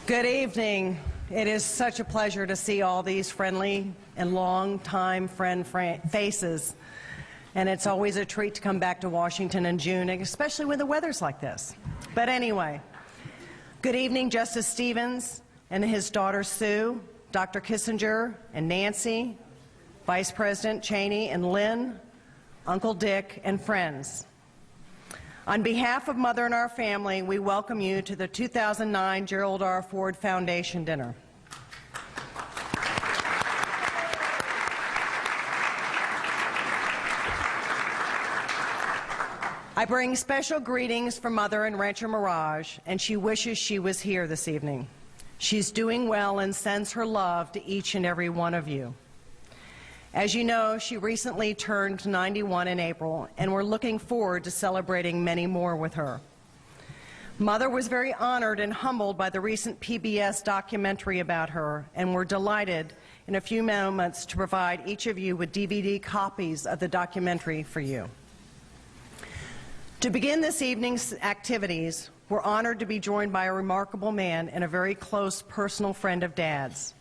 Good evening. It is such a pleasure to see all these friendly and long-time friend faces. And it's always a treat to come back to Washington in June, especially when the weather's like this. But anyway, good evening, Justice Stevens and his daughter Sue, Dr. Kissinger and Nancy, Vice President Cheney and Lynn, Uncle Dick, and friends. On behalf of Mother and our family, we welcome you to the 2009 Gerald R. Ford Foundation Dinner. I bring special greetings from Mother in Rancho Mirage, and she wishes she was here this evening. She's doing well and sends her love to each and every one of you. As you know, she recently turned 91 in April, and we're looking forward to celebrating many more with her. Mother was very honored and humbled by the recent PBS documentary about her, and we're delighted in a few moments to provide each of you with DVD copies of the documentary for you. To begin this evening's activities, we're honored to be joined by a remarkable man and a very close personal friend of Dad's.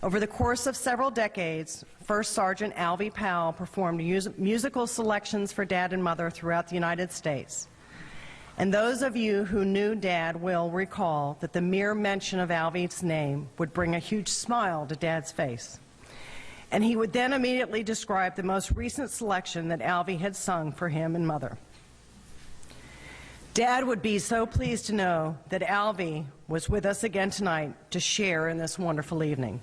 Over the course of several decades, First Sergeant Alvy Powell performed musical selections for Dad and Mother throughout the United States. And those of you who knew Dad will recall that the mere mention of Alvy's name would bring a huge smile to Dad's face. And he would then immediately describe the most recent selection that Alvy had sung for him and Mother. Dad would be so pleased to know that Alvy was with us again tonight to share in this wonderful evening.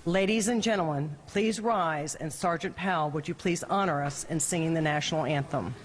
Ladies and gentlemen, please rise, and Sergeant Powell, would you please honor us in singing the national anthem?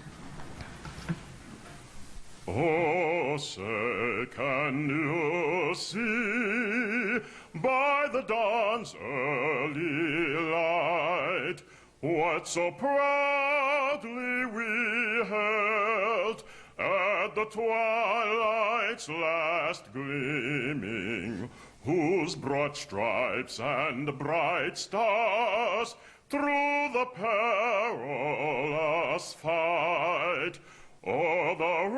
Oh, say, can you see by the dawn's early light what so proudly we held at the twilight's last gleaming, whose broad stripes and bright stars through the perilous fight o'er the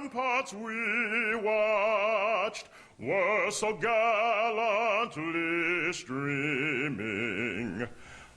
ramparts we watched were so gallantly streaming,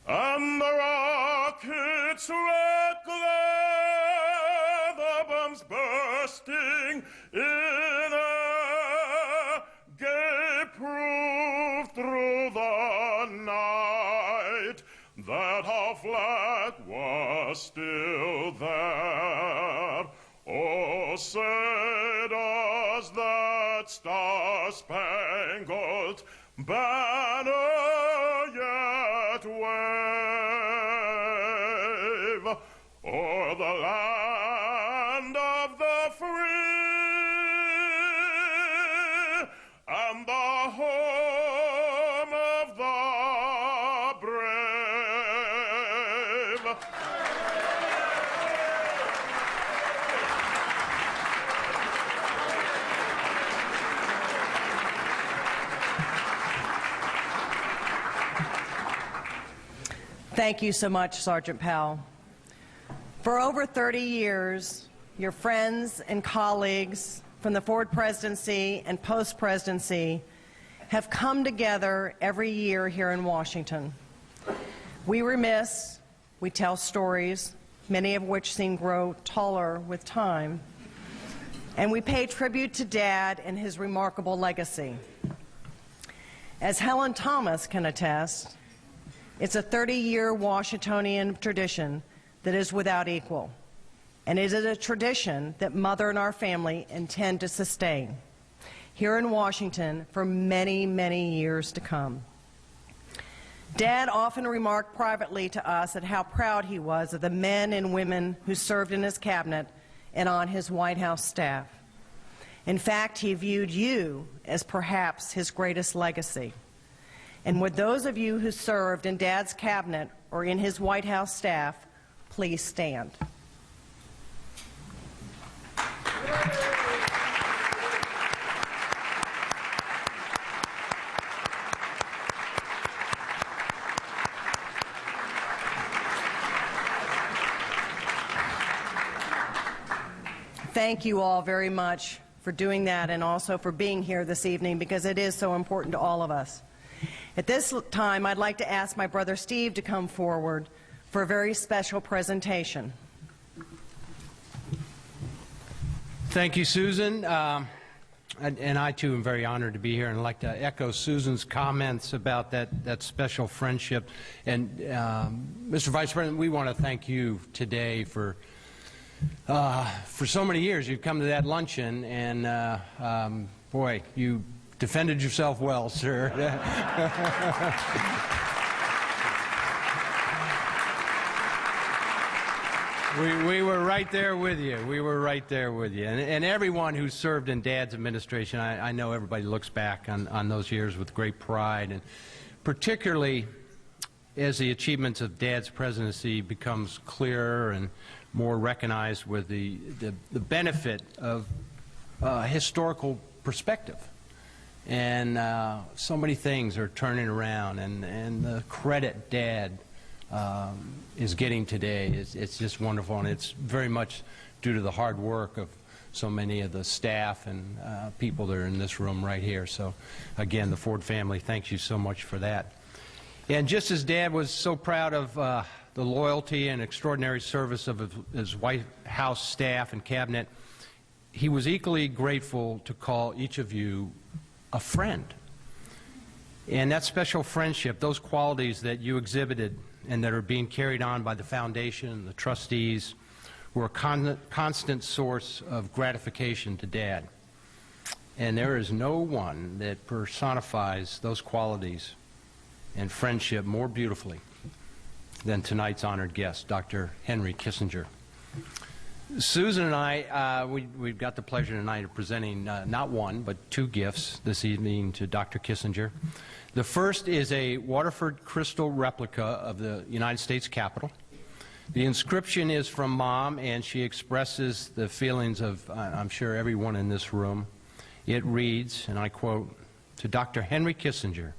and the rockets' red glare, the bombs bursting in air, gave proof through the night that our flag was still there. Oh, say does that star-spangled banner yet wave o'er the land of the free and the home of the brave? Thank you so much, Sergeant Powell. For over 30 years, your friends and colleagues from the Ford presidency and post-presidency have come together every year here in Washington. We reminisce, we tell stories, many of which seem to grow taller with time, and we pay tribute to Dad and his remarkable legacy. As Helen Thomas can attest, it's a 30-year Washingtonian tradition that is without equal, and it is a tradition that Mother and our family intend to sustain here in Washington for many, many years to come. Dad often remarked privately to us at how proud he was of the men and women who served in his cabinet and on his White House staff. In fact, he viewed you as perhaps his greatest legacy. And would those of you who served in Dad's cabinet or in his White House staff please stand? Thank you all very much for doing that and also for being here this evening, because it is so important to all of us. At this time, I'd like to ask my brother Steve to come forward for a very special presentation. Thank you, Susan. And I, too, am very honored to be here, and I'd like to echo Susan's comments about that special friendship. And, Mr. Vice President, we want to thank you today for so many years. You've come to that luncheon, and, boy, you defended yourself well, sir. We were right there with you. We were right there with you. And everyone who served in Dad's administration, I know everybody looks back on those years with great pride, and particularly as the achievements of Dad's presidency becomes clearer and more recognized with the benefit of historical perspective. And so many things are turning around, and the credit Dad is getting today. It's just wonderful, and it's very much due to the hard work of so many of the staff and people that are in this room right here. So, again, the Ford family thanks you so much for that. And just as Dad was so proud of the loyalty and extraordinary service of his White House staff and cabinet, he was equally grateful to call each of you a friend. And that special friendship, those qualities that you exhibited and that are being carried on by the foundation and the trustees, were a constant source of gratification to Dad. And there is no one that personifies those qualities and friendship more beautifully than tonight's honored guest, Dr. Henry Kissinger. Susan and I, we've got the pleasure tonight of presenting not one, but two gifts this evening to Dr. Kissinger. The first is a Waterford crystal replica of the United States Capitol. The inscription is from Mom, and she expresses the feelings of, I'm sure, everyone in this room. It reads, and I quote, "To Dr. Henry Kissinger,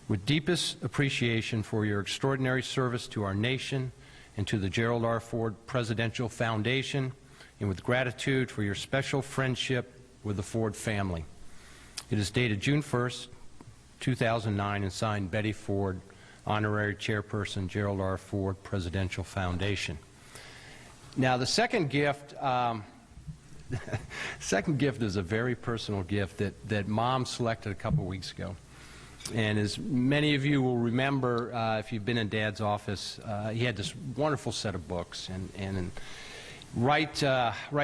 with deepest appreciation for your extraordinary service to our nation and to the Gerald R. Ford Presidential Foundation, and with gratitude for your special friendship with the Ford family." It is dated June 1st, 2009, and signed Betty Ford, Honorary Chairperson, Gerald R. Ford Presidential Foundation. Now, the second gift, second gift is a very personal gift that Mom selected a couple weeks ago. And as many of you will remember, if you've been in Dad's office, he had this wonderful set of books, and right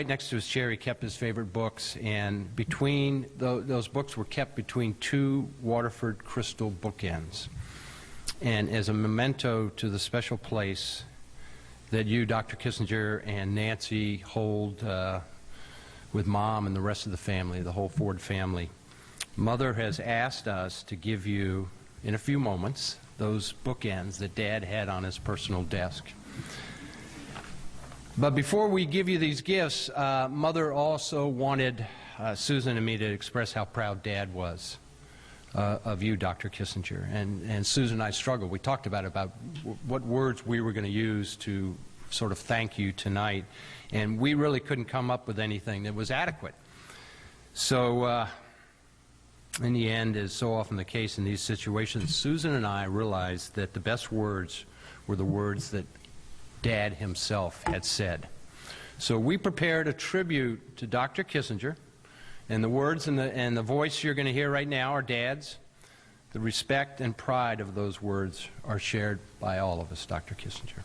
next to his chair he kept his favorite books, and between those books were kept between two Waterford crystal bookends. And as a memento to the special place that you, Dr. Kissinger, and Nancy hold with Mom and the rest of the family, the whole Ford family, Mother has asked us to give you, in a few moments, those bookends that Dad had on his personal desk. But before we give you these gifts, Mother also wanted Susan and me to express how proud Dad was of you, Dr. Kissinger. And Susan and I struggled. We talked about what words we were going to use to sort of thank you tonight, and we really couldn't come up with anything that was adequate. So in the end, as so often the case in these situations, Susan and I realized that the best words were the words that Dad himself had said. So we prepared a tribute to Dr. Kissinger, and the words and the voice you're going to hear right now are Dad's. The respect and pride of those words are shared by all of us, Dr. Kissinger.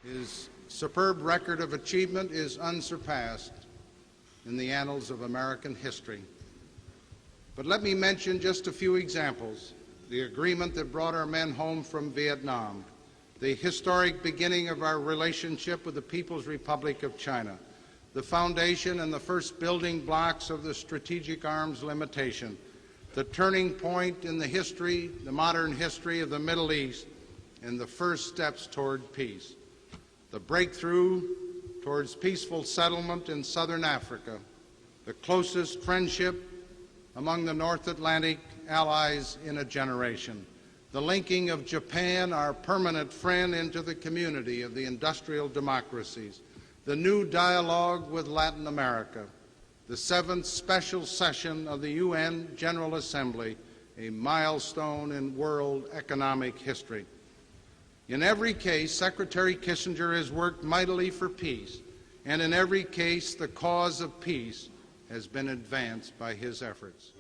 His superb record of achievement is unsurpassed in the annals of American history. But let me mention just a few examples: the agreement that brought our men home from Vietnam, the historic beginning of our relationship with the People's Republic of China, the foundation and the first building blocks of the strategic arms limitation, the turning point in the modern history of the Middle East, and the first steps toward peace. The breakthrough towards peaceful settlement in southern Africa, the closest friendship among the North Atlantic allies in a generation, the linking of Japan, our permanent friend, into the community of the industrial democracies, the new dialogue with Latin America, the 7th special session of the UN General Assembly, a milestone in world economic history. In every case, Secretary Kissinger has worked mightily for peace, and in every case, the cause of peace has been advanced by his efforts.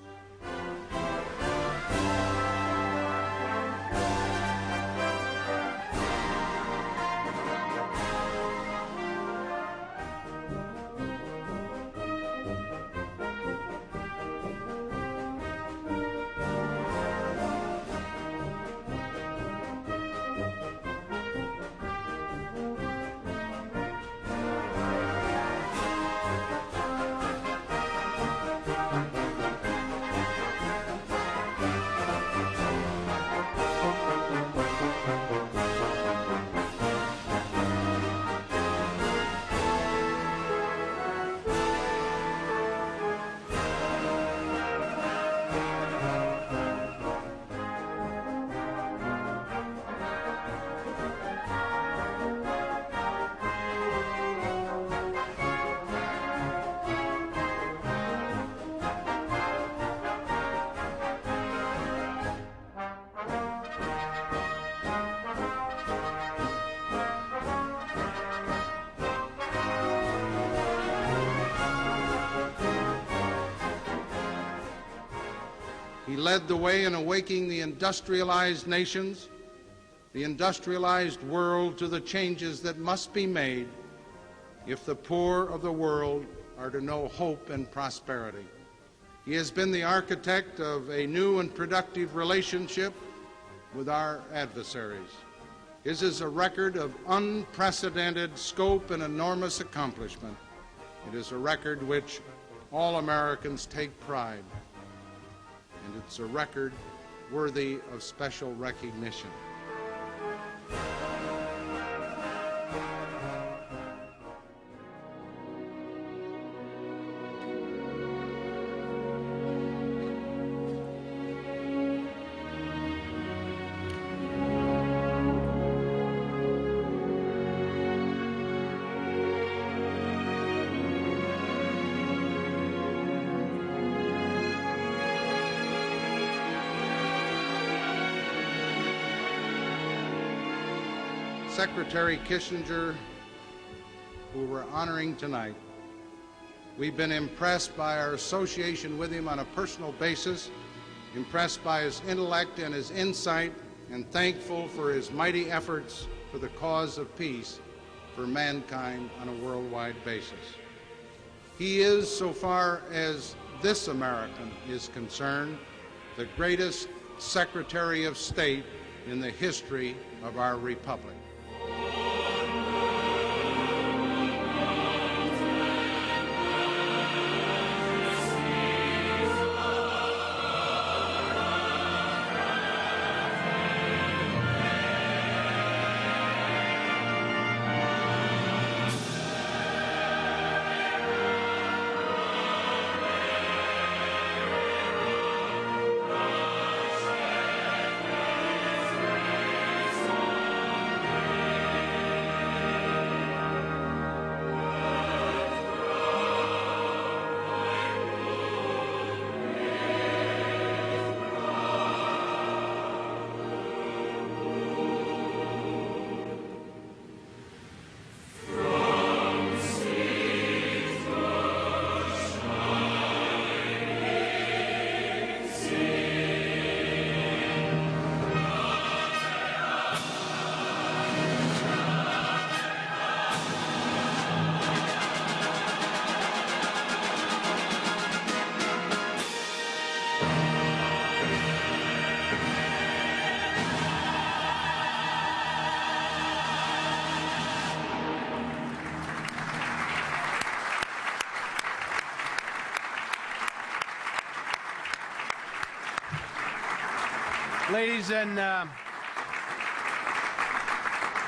He led the way in awakening the industrialized nations, the industrialized world, to the changes that must be made if the poor of the world are to know hope and prosperity. He has been the architect of a new and productive relationship with our adversaries. His is a record of unprecedented scope and enormous accomplishment. It is a record which all Americans take pride, and it's a record worthy of special recognition. Secretary Kissinger, who we're honoring tonight, we've been impressed by our association with him on a personal basis, impressed by his intellect and his insight, and thankful for his mighty efforts for the cause of peace for mankind on a worldwide basis. He is, so far as this American is concerned, the greatest Secretary of State in the history of our republic.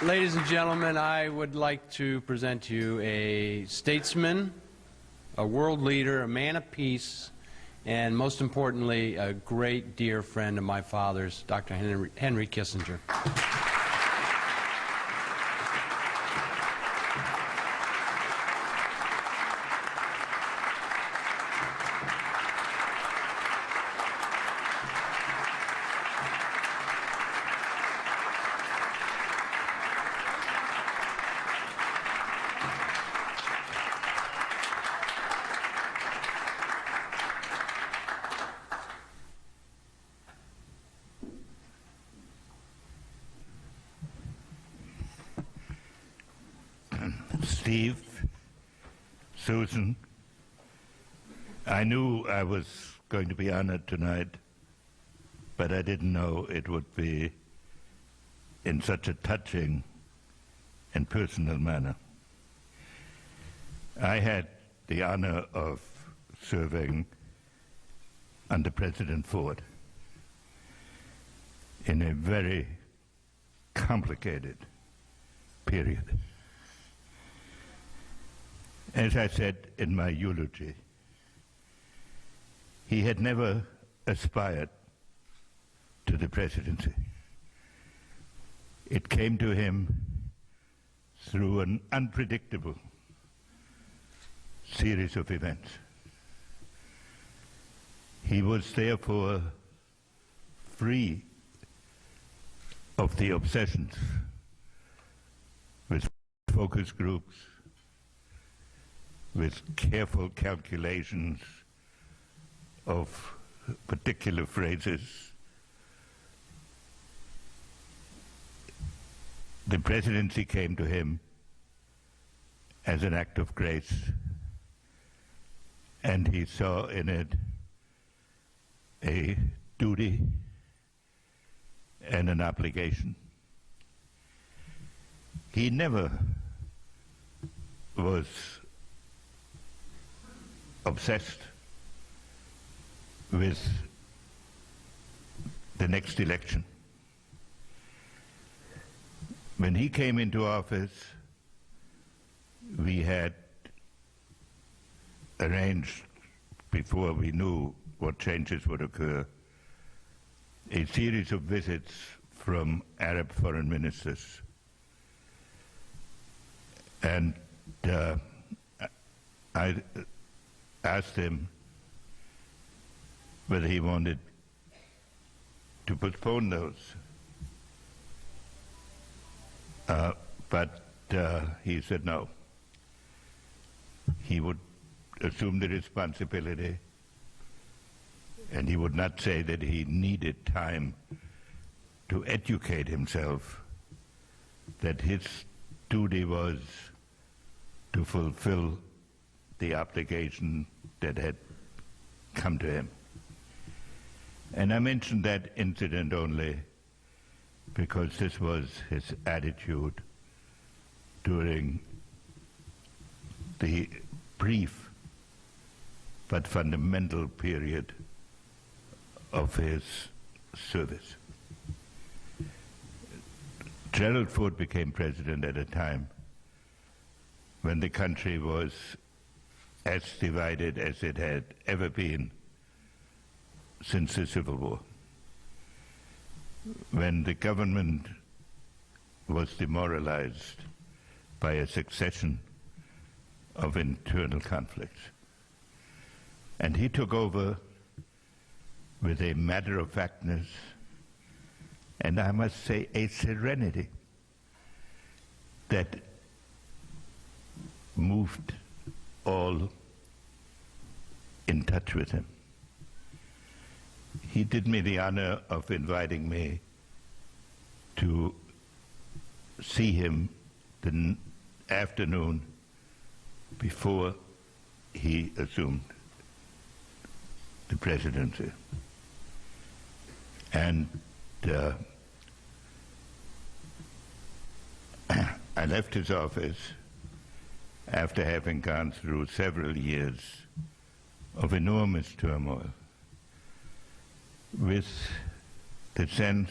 Ladies and gentlemen, I would like to present to you a statesman, a world leader, a man of peace, and most importantly, a great dear friend of my father's, Dr. Henry Kissinger. Steve, Susan, I knew I was going to be honored tonight, but I didn't know it would be in such a touching and personal manner. I had the honor of serving under President Ford in a very complicated period. As I said in my eulogy, he had never aspired to the presidency. It came to him through an unpredictable series of events. He was therefore free of the obsessions with focus groups, with careful calculations of particular phrases. The presidency came to him as an act of grace, and he saw in it a duty and an obligation. He never was obsessed with the next election. When he came into office, we had arranged, before we knew what changes would occur, a series of visits from Arab foreign ministers. And I asked him whether he wanted to postpone those. But he said no. He would assume the responsibility, and he would not say that he needed time to educate himself, that his duty was to fulfill the obligation that had come to him. And I mentioned that incident only because this was his attitude during the brief but fundamental period of his service. Gerald Ford became president at a time when the country was as divided as it had ever been since the Civil War, when the government was demoralized by a succession of internal conflicts. And he took over with a matter-of-factness, and I must say a serenity that moved all in touch with him. He did me the honor of inviting me to see him the afternoon before he assumed the presidency. And I left his office after having gone through several years of enormous turmoil, with the sense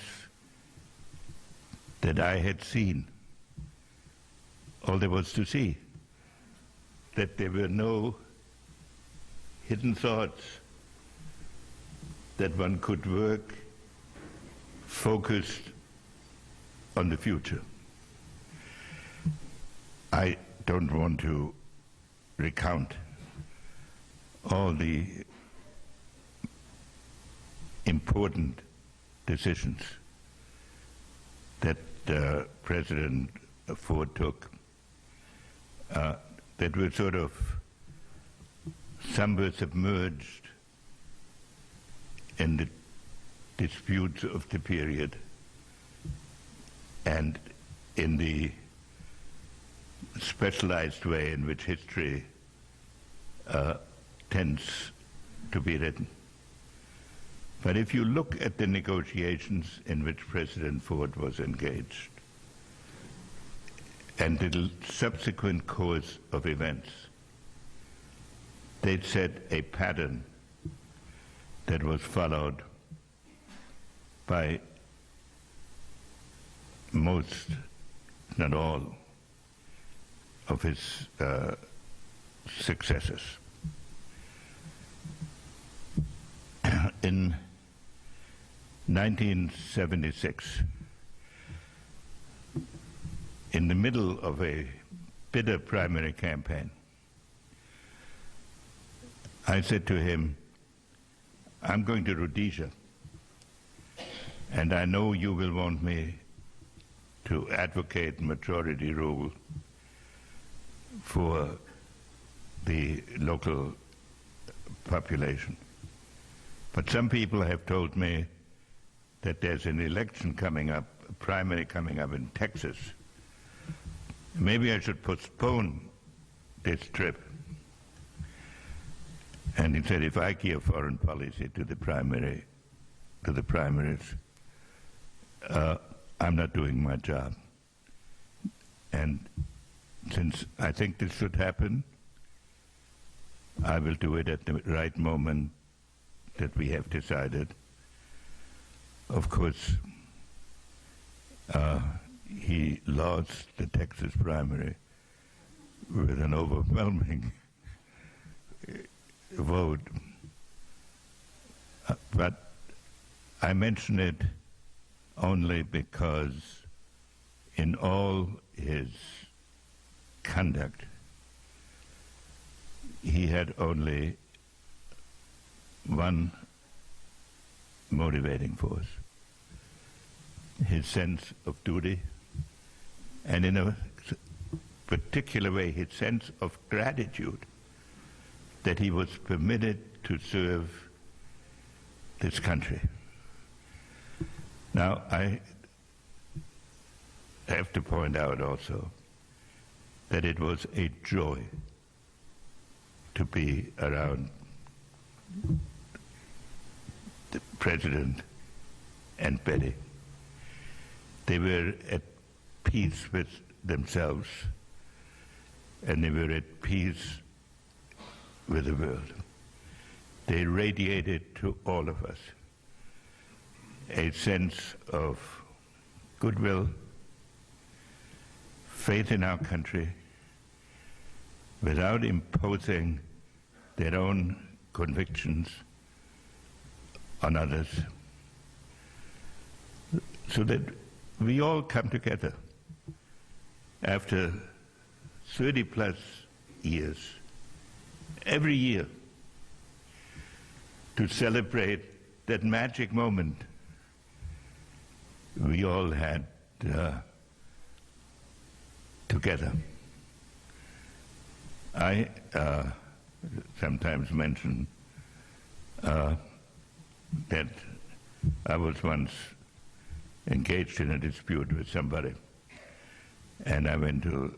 that I had seen all there was to see, that there were no hidden thoughts, that one could work focused on the future. I don't want to recount all the important decisions that President Ford took that were sort of, some were submerged in the disputes of the period and in the specialized way in which history tends to be written. But if you look at the negotiations in which President Ford was engaged and the subsequent course of events, they set a pattern that was followed by most, not all, of his successors. In 1976, in the middle of a bitter primary campaign, I said to him, I'm going to Rhodesia, and I know you will want me to advocate majority rule for the local population. But some people have told me that there's an election coming up, a primary coming up in Texas. Maybe I should postpone this trip. And he said, if I give foreign policy to the primaries, I'm not doing my job. And since I think this should happen, I will do it at the right moment that we have decided. Of course, he lost the Texas primary with an overwhelming vote. But I mention it only because in all his conduct, he had only one motivating force: his sense of duty, and in a particular way, his sense of gratitude that he was permitted to serve this country. Now, I have to point out also that it was a joy to be around the President and Betty. They were at peace with themselves, and they were at peace with the world. They radiated to all of us a sense of goodwill, faith in our country, without imposing their own convictions on others, so that we all come together after 30 plus years, every year, to celebrate that magic moment we all had together. I sometimes mention that I was once engaged in a dispute with somebody, and I went to the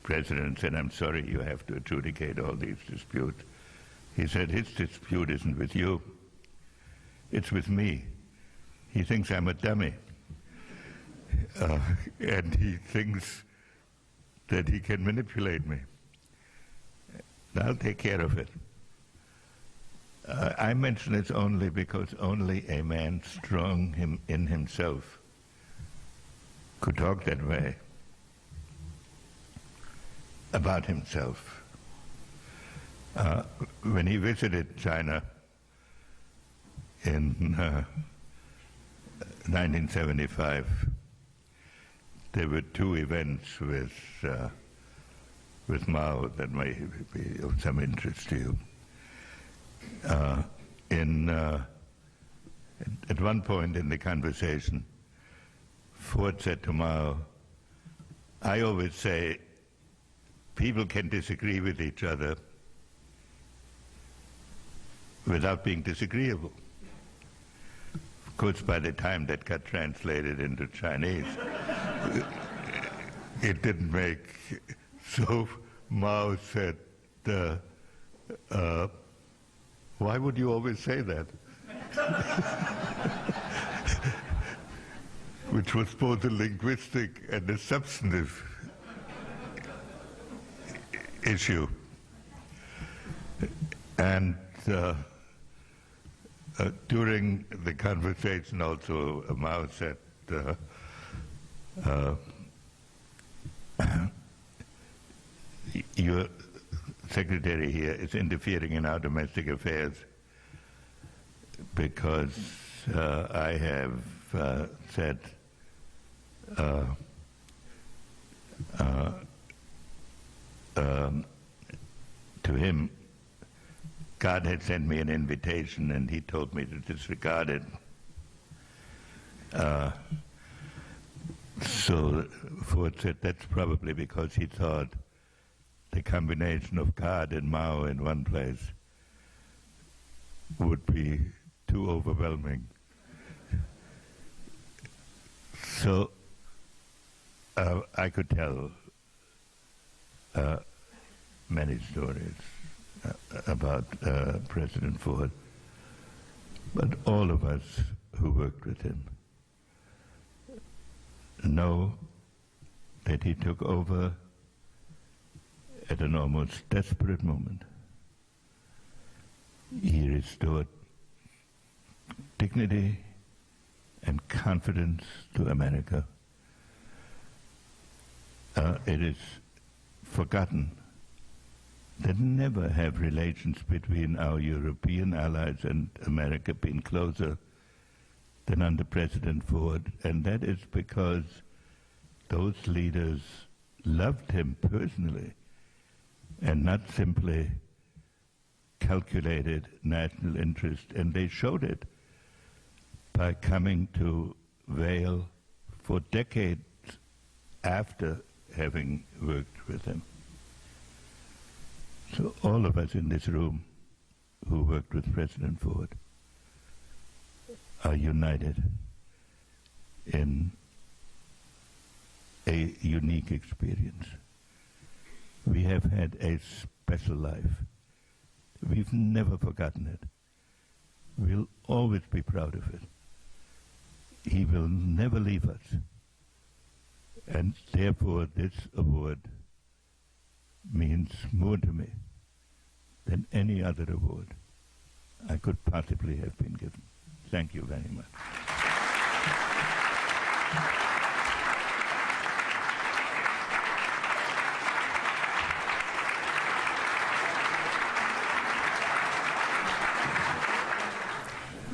President and said, I'm sorry, you have to adjudicate all these disputes. He said, his dispute isn't with you, it's with me. He thinks I'm a dummy, and he thinks that he can manipulate me. I'll take care of it. I mention this only because only a man strong in himself could talk that way about himself. When he visited China in 1975, there were two events with Mao that may be of some interest to you. At one point in the conversation, Ford said to Mao, "I always say people can disagree with each other without being disagreeable." Of course, by the time that got translated into Chinese, it didn't make. So Mao said, "Why would you always say that?" Which was both a linguistic and a substantive issue. And during the conversation also, Mao said, "Your secretary here is interfering in our domestic affairs because I have said to him, God had sent me an invitation and he told me to disregard it. So Ford said that's probably because he thought the combination of God and Mao in one place would be too overwhelming. So I could tell many stories about President Ford, but all of us who worked with him know that he took over at an almost desperate moment. He restored dignity and confidence to America. It is forgotten that never have relations between our European allies and America been closer than under President Ford, and that is because those leaders loved him personally and not simply calculated national interest, and they showed it by coming to Vail for decades after having worked with him. So all of us in this room who worked with President Ford are united in a unique experience. We have had a special life. We've never forgotten it. We'll always be proud of it. He will never leave us. And therefore this award means more to me than any other award I could possibly have been given. Thank you very much.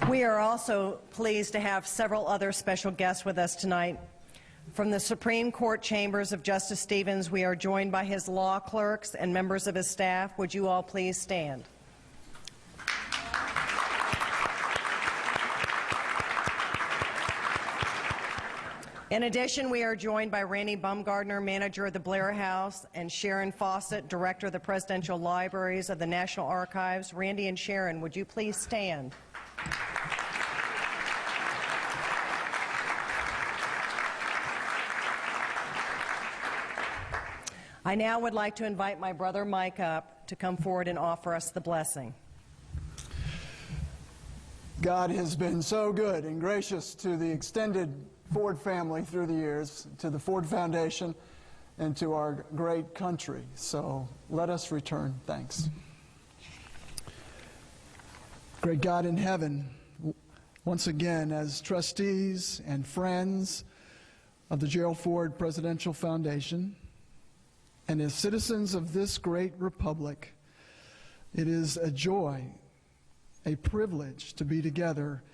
We are also pleased to have several other special guests with us tonight. From the Supreme Court Chambers of Justice Stevens, we are joined by his law clerks and members of his staff. Would you all please stand? In addition, we are joined by Randy Baumgardner, manager of the Blair House, and Sharon Fawcett, director of the Presidential Libraries of the National Archives. Randy and Sharon, would you please stand? I now would like to invite my brother Mike up to come forward and offer us the blessing. God has been so good and gracious to the extended Ford family through the years, to the Ford Foundation, and to our great country. So let us return thanks. Great God in heaven, once again, as trustees and friends of the Gerald Ford Presidential Foundation, And as citizens of this great republic, it is a joy, a privilege to be together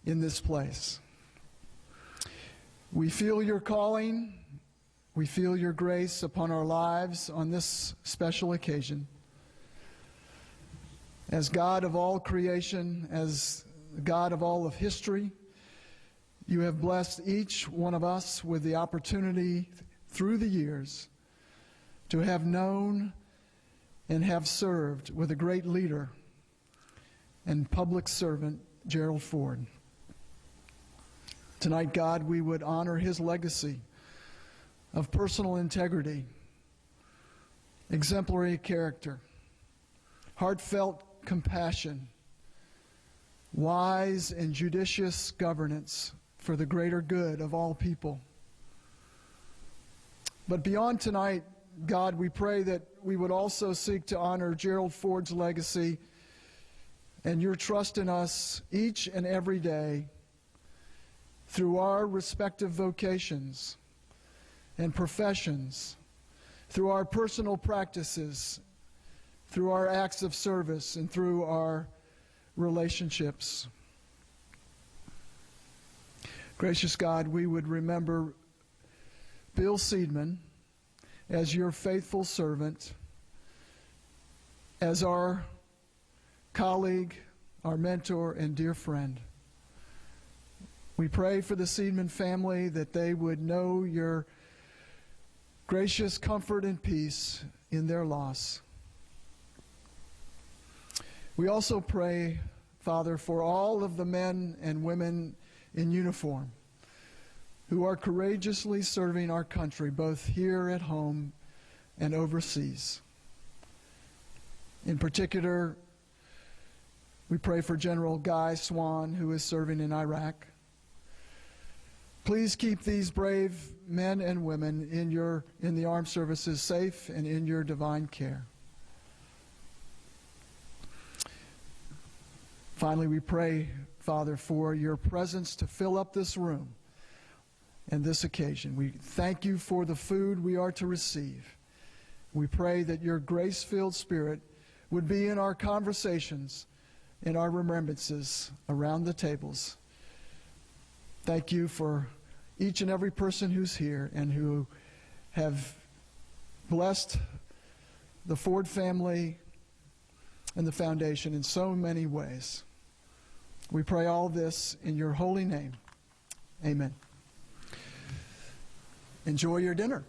in this place. We feel your calling. We feel your grace upon our lives on this special occasion. As God of all creation, as God of all of history, you have blessed each one of us with the opportunity through the years to have known and have served with a great leader and public servant, Gerald Ford. Tonight, God, we would honor his legacy of personal integrity, exemplary character, heartfelt compassion, wise and judicious governance for the greater good of all people. But beyond tonight, God, we pray that we would also seek to honor Gerald Ford's legacy and your trust in us each and every day through our respective vocations and professions, through our personal practices, through our acts of service, and through our relationships. Gracious God, we would remember Bill Seidman as your faithful servant, as our colleague, our mentor, and dear friend. We pray for the Seidman family that they would know your gracious comfort and peace in their loss. We also pray, Father, for all of the men and women in uniform who are courageously serving our country, both here at home and overseas. In particular, we pray for General Guy Swan, who is serving in Iraq. Please keep these brave men and women in the armed services safe and in your divine care. Finally, we pray, Father, for your presence to fill up this room and this occasion. We thank you for the food we are to receive. We pray that your grace-filled Spirit would be in our conversations, in our remembrances around the tables. Thank you for each and every person who's here and who have blessed the Ford family and the foundation in so many ways. We pray all this in your holy name. Amen. Enjoy your dinner.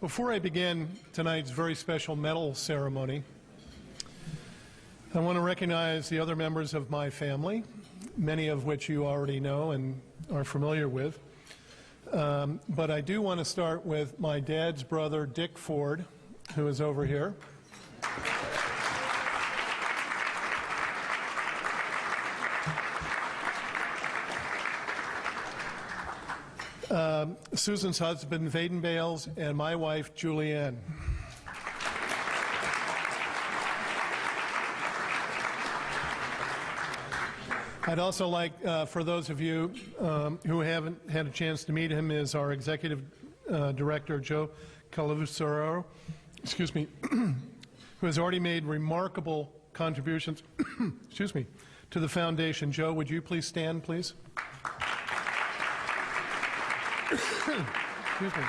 Before I begin tonight's very special medal ceremony, I want to recognize the other members of my family, many of which you already know and are familiar with. But I do want to start with my dad's brother, Dick Ford, who is over here. Susan's husband, Vaden Bales, and my wife, Julianne. I'd also like, for those of you who haven't had a chance to meet him, is our executive director, Joe Calavusaro, who has already made remarkable contributions, to the foundation. Joe, would you please stand, please? Excuse me.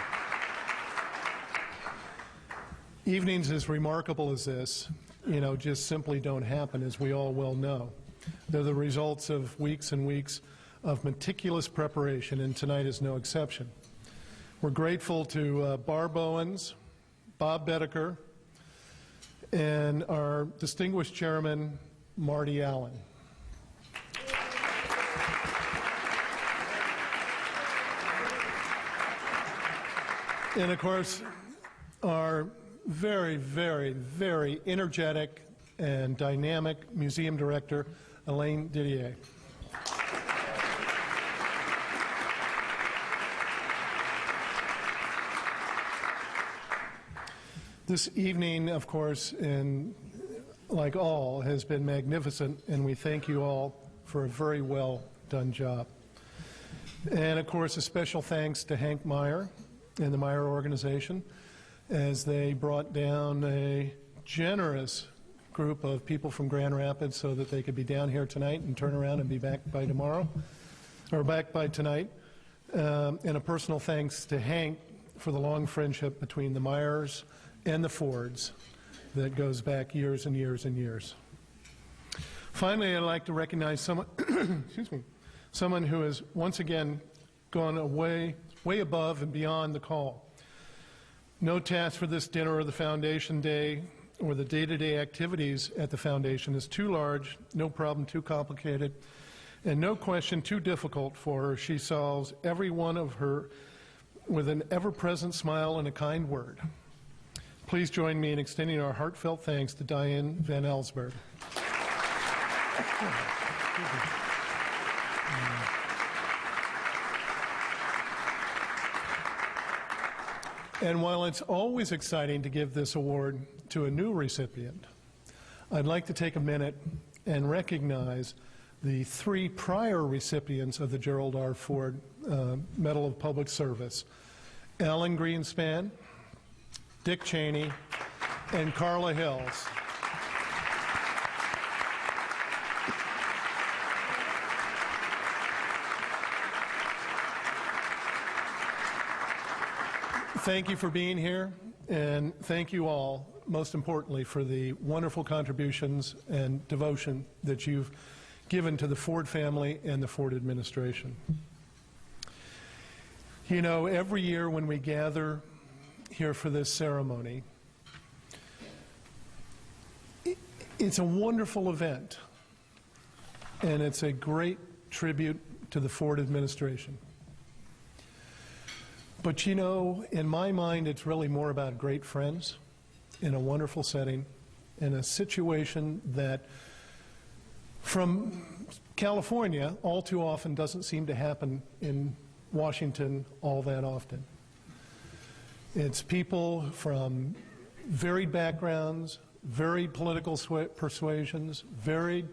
Evenings as remarkable as this, just simply don't happen, as we all well know. They're the results of weeks and weeks of meticulous preparation, and tonight is no exception. We're grateful to Barb Owens, Bob Bedecker, and our distinguished chairman, Marty Allen. And of course, our very, very, very energetic and dynamic museum director, Elaine Didier. This evening, of course, like all, has been magnificent, and we thank you all for a very well done job. And of course, a special thanks to Hank Meyer and the Meyer organization as they brought down a generous group of people from Grand Rapids so that they could be down here tonight and turn around and be back by tomorrow, or back by tonight. And a personal thanks to Hank for the long friendship between the Meyers and the Fords that goes back years and years and years. Finally, I'd like to recognize someone, excuse me, someone who has once again gone way above and beyond the call. No task for this dinner or the Foundation Day or the day-to-day activities at the Foundation is too large, no problem too complicated, and no question too difficult for her. She solves every one of her with an ever-present smile and a kind word. Please join me in extending our heartfelt thanks to Diane Van Ellsberg. And while it's always exciting to give this award to a new recipient, I'd like to take a minute and recognize the 3 prior recipients of the Gerald R. Ford Medal of Public Service: Alan Greenspan, Dick Cheney, and Carla Hills. Thank you for being here, and thank you all, most importantly, for the wonderful contributions and devotion that you've given to the Ford family and the Ford administration. You know, every year when we gather here for this ceremony, it's a wonderful event, and it's a great tribute to the Ford administration. But you know, in my mind, it's really more about great friends in a wonderful setting, in a situation that from California all too often doesn't seem to happen in Washington all that often. It's people from varied backgrounds, varied political persuasions, varied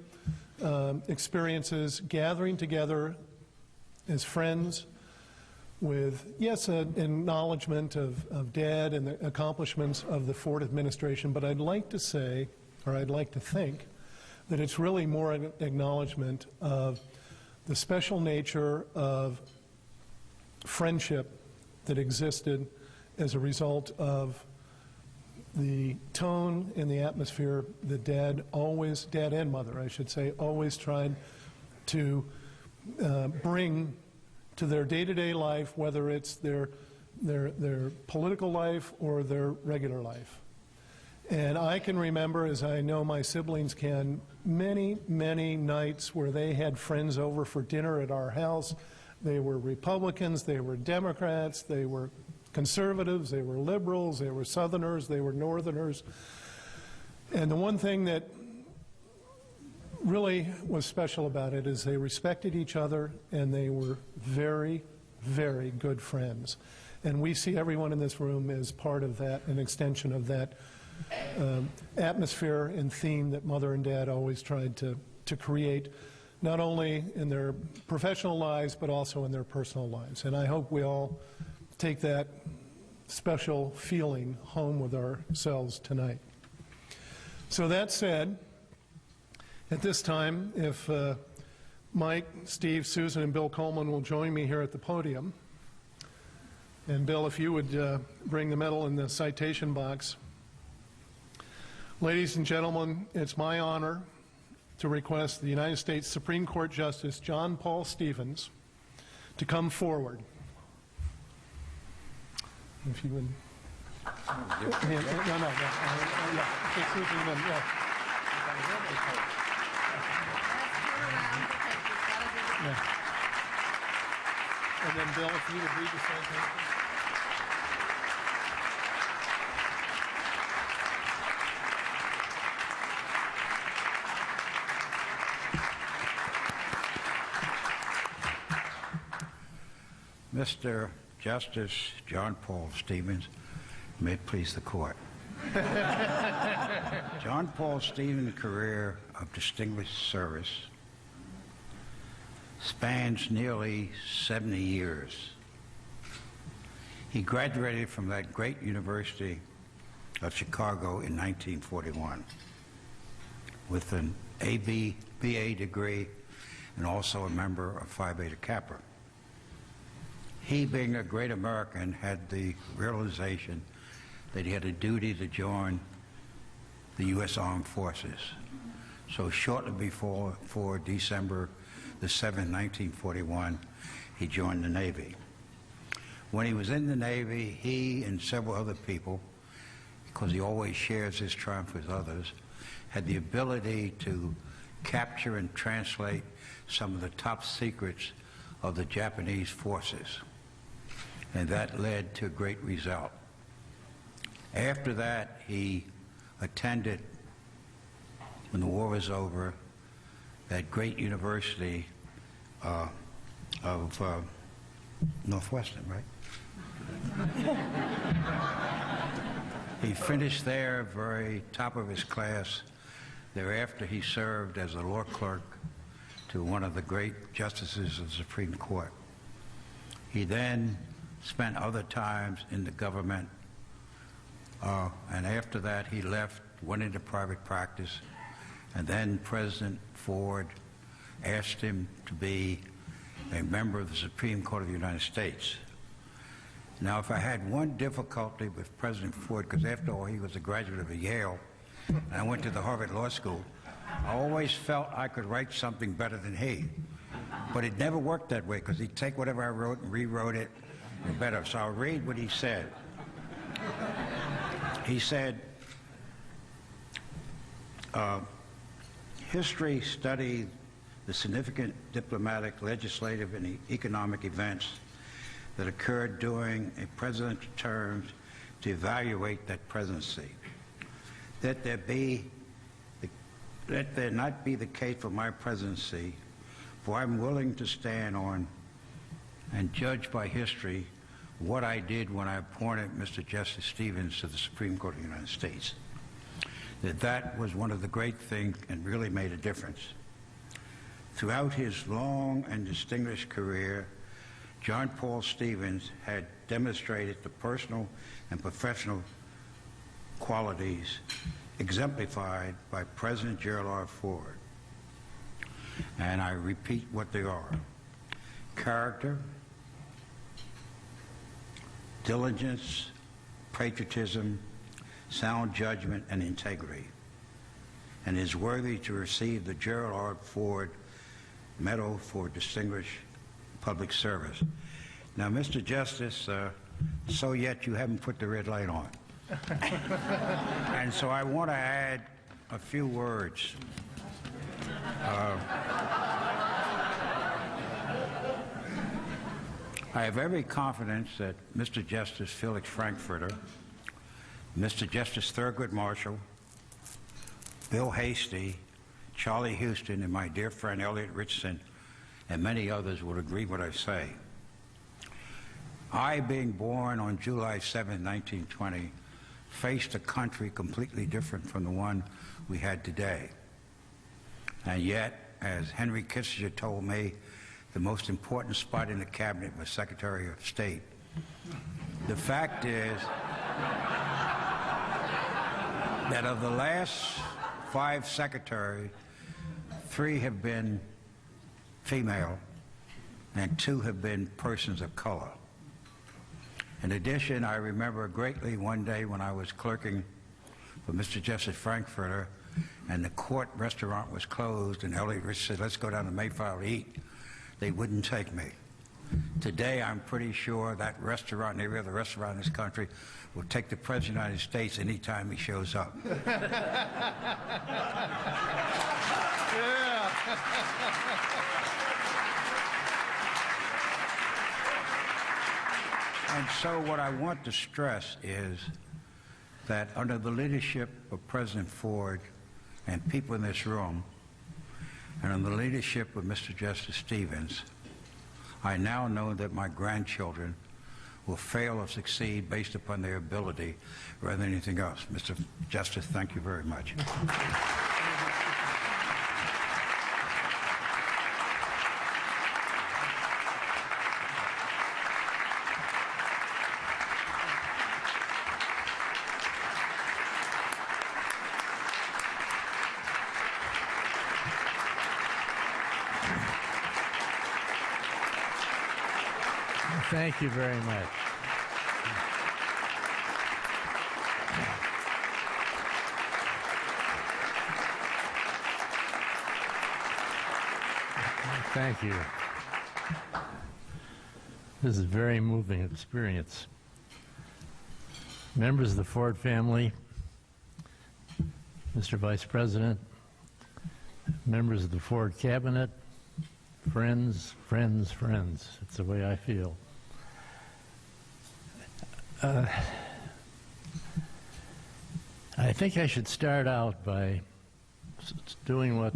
experiences, gathering together as friends with, yes, an acknowledgement of Dad and the accomplishments of the Ford administration, but I'd like to say, or I'd like to think, that it's really more an acknowledgement of the special nature of friendship that existed as a result of the tone and the atmosphere that Dad and Mother, I should say, always tried to bring to their day-to-day life, whether it's their political life or their regular life. And I can remember, as I know my siblings can, many, many nights where they had friends over for dinner at our house. They were Republicans, they were Democrats, they were conservatives, they were liberals, they were Southerners, they were Northerners. And the one thing that really was special about it is they respected each other, and they were very, very good friends. And we see everyone in this room as part of that, an extension of that atmosphere and theme that Mother and Dad always tried to create, not only in their professional lives, but also in their personal lives. And I hope we all take that special feeling home with ourselves tonight. So that said, at this time, if Mike, Steve, Susan, and Bill Coleman will join me here at the podium. And Bill, if you would bring the medal in the citation box. Ladies and gentlemen, it's my honor to request the United States Supreme Court Justice John Paul Stevens to come forward. If you would. And then, Bill, if you would read the citation. Mr. Justice John Paul Stevens, may it please the court. John Paul Stevens' career of distinguished service spans nearly 70 years. He graduated from that great University of Chicago in 1941 with an BA degree and also a member of Phi Beta Kappa. He, being a great American, had the realization that he had a duty to join the U.S. Armed Forces. So shortly before December the 7th, 1941, he joined the Navy. When he was in the Navy, he and several other people, because he always shares his triumph with others, had the ability to capture and translate some of the top secrets of the Japanese forces. And that led to a great result. After that, he attended, when the war was over, that great university of Northwestern, right? He finished there, very top of his class. Thereafter, he served as a law clerk to one of the great justices of the Supreme Court. He then spent other times in the government, and after that, he left, went into private practice, and then President Ford asked him to be a member of the Supreme Court of the United States. Now, if I had one difficulty with President Ford, because after all, he was a graduate of Yale, and I went to the Harvard Law School, I always felt I could write something better than he. But it never worked that way, because he'd take whatever I wrote and rewrote it better. So I'll read what he said. He said, history studied the significant diplomatic, legislative, and economic events that occurred during a president's term to evaluate that presidency. Let there not be the case for my presidency, for I'm willing to stand on and judge by history what I did when I appointed Mr. Justice Stevens to the Supreme Court of the United States. That was one of the great things and really made a difference. Throughout his long and distinguished career, John Paul Stevens had demonstrated the personal and professional qualities exemplified by President Gerald R. Ford. And I repeat what they are: character, diligence, patriotism, sound judgment, and integrity, and is worthy to receive the Gerald R. Ford Medal for Distinguished Public Service. Now, Mr. Justice, so yet you haven't put the red light on. And so I want to add a few words. I have every confidence that Mr. Justice Felix Frankfurter, Mr. Justice Thurgood Marshall, Bill Hastie, Charlie Houston, and my dear friend Elliot Richardson, and many others would agree what I say. I, being born on July 7, 1920, faced a country completely different from the one we had today. And yet, as Henry Kissinger told me, the most important spot in the cabinet was Secretary of State. The fact is that of the last 5 secretaries, 3 have been female and 2 have been persons of color. In addition, I remember greatly one day when I was clerking for Mr. Justice Frankfurter and the court restaurant was closed and Elliot Rich said, let's go down to Mayflower to eat. They wouldn't take me. Today, I'm pretty sure that restaurant and every other restaurant in this country will take the President of the United States anytime he shows up. And so what I want to stress is that under the leadership of President Ford and people in this room, and under the leadership of Mr. Justice Stevens, I now know that my grandchildren will fail or succeed based upon their ability rather than anything else. Mr. Justice, thank you very much. Thank you very much. Thank you. This is a very moving experience. Members of the Ford family, Mr. Vice President, members of the Ford cabinet, friends, friends, friends. It's the way I feel. I think I should start out by doing what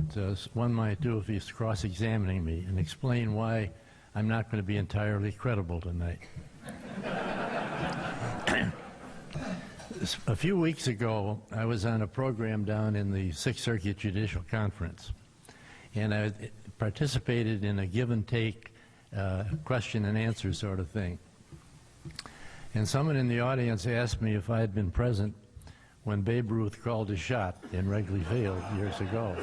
one might do if he's cross-examining me and explain why I'm not going to be entirely credible tonight. A few weeks ago, I was on a program down in the Sixth Circuit Judicial Conference, and I participated in a give-and-take question and answer sort of thing. And someone in the audience asked me if I had been present when Babe Ruth called his shot in Wrigley Field years ago.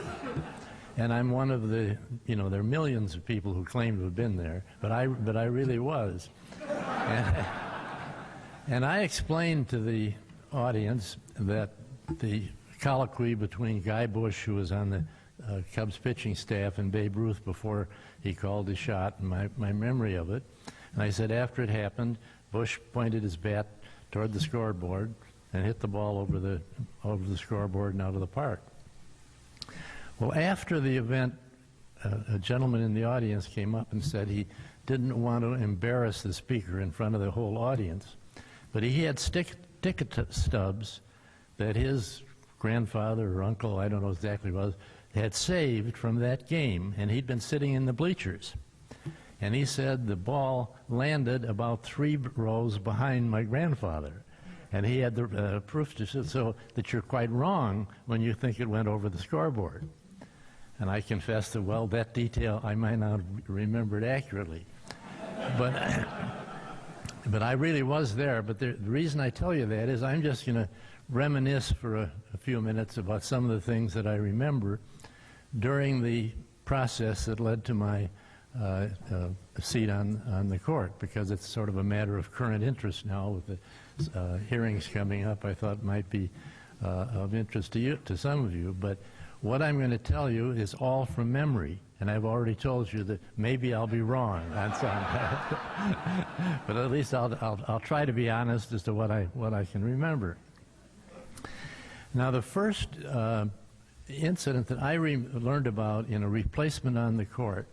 And I'm one of the, you know, there are millions of people who claim to have been there, but I really was. And I explained to the audience that the colloquy between Guy Bush, who was on the Cubs pitching staff, and Babe Ruth before he called his shot, and my memory of it. And I said after it happened, Bush pointed his bat toward the scoreboard and hit the ball over the scoreboard and out of the park. Well, after the event, a gentleman in the audience came up and said he didn't want to embarrass the speaker in front of the whole audience, but he had ticket stubs that his grandfather or uncle, I don't know exactly what it was, had saved from that game, and he'd been sitting in the bleachers. And he said the ball landed about 3 rows behind my grandfather. And he had the proof to show so that you're quite wrong when you think it went over the scoreboard. And I confess that, well, that detail I might not remember it accurately. But I really was there. But the reason I tell you that is I'm just going to reminisce for a few minutes about some of the things that I remember during the process that led to my seat on the court, because it's sort of a matter of current interest now with the hearings coming up. I thought might be of interest to you, to some of you. But what I'm going to tell you is all from memory, and I've already told you that maybe I'll be wrong on some, but at least I'll try to be honest as to what I can remember. Now, the first incident that I learned about in a replacement on the court